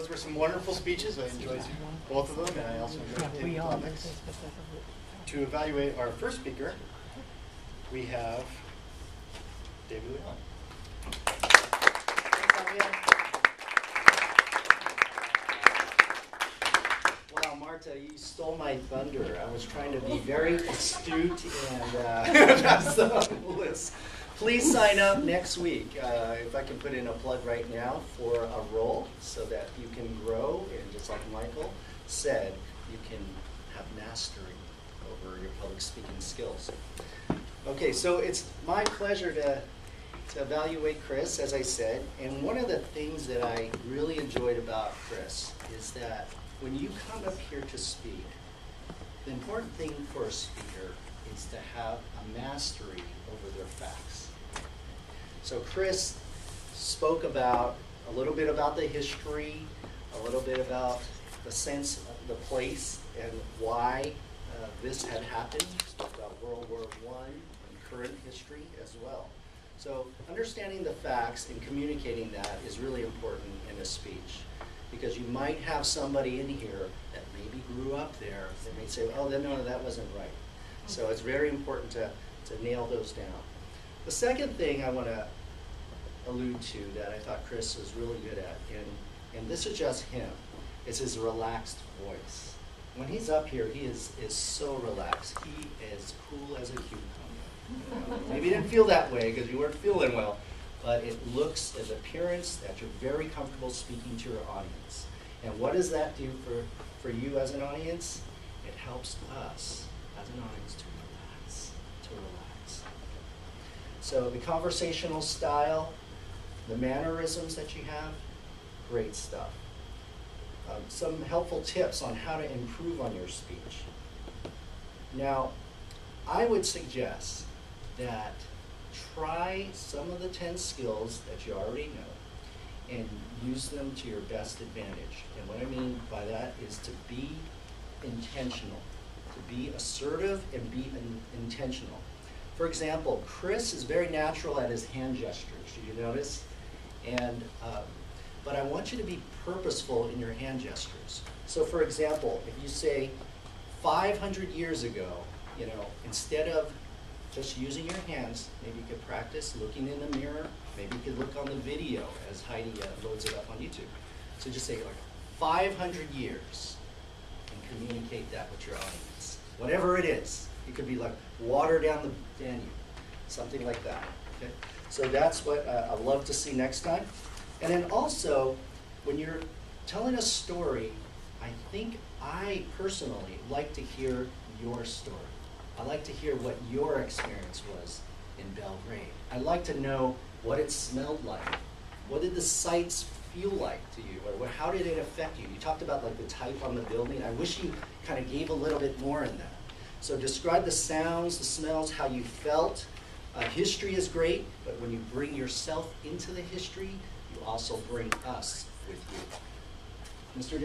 were some wonderful speeches. I enjoyed both of them, and I also enjoyed the table topics. To evaluate our first speaker, we have David Leon. Wow, Marta, you stole my thunder. I was trying to be very astute and pass the list. Please sign up next week, if I can put in a plug right now, for a role so that you can grow, and just like Michael said, you can have mastery over your public speaking skills. Okay, so it's my pleasure to evaluate Chris, as I said, and one of the things that I really enjoyed about Chris is that when you come up here to speak, the important thing for a speaker is to have a mastery over their facts. So Chris spoke about a little bit about the history, a little bit about the sense of the place and why this had happened, about World War I and current history as well. So understanding the facts and communicating that is really important in a speech, because you might have somebody in here that maybe grew up there that may say, oh, no, that wasn't right. So it's very important to nail those down. The second thing I want to allude to that I thought Chris was really good at, and this is just him, is his relaxed voice. When he's up here, he is so relaxed. He is cool as a cucumber. Maybe you didn't feel that way because you weren't feeling well, but it looks as appearance that you're very comfortable speaking to your audience. And what does that do for you as an audience? It helps us as an audience to relax. So the conversational style, the mannerisms that you have, great stuff. Some helpful tips on how to improve on your speech. Now, I would suggest that try some of the 10 skills that you already know and use them to your best advantage. And what I mean by that is to be intentional, to be assertive and be intentional. For example, Chris is very natural at his hand gestures. Did you notice? And but I want you to be purposeful in your hand gestures. So for example, if you say 500 years ago, instead of just using your hands, maybe you could practice looking in the mirror. Maybe you could look on the video as Heidi loads it up on YouTube. So just say like 500 years and communicate that with your audience. Whatever it is. It could be like water down the Danube, something like that. Okay? So that's what I'd love to see next time. And then also, when you're telling a story, I think I personally like to hear your story. I like to hear what your experience was in Belgrade. I like to know what it smelled like. What did the sights feel like to you? Or how did it affect you? You talked about like the type on the building. I wish you kind of gave a little bit more in that. So describe the sounds, the smells, how you felt. History is great, but when you bring yourself into the history, you also bring us with you. Mr.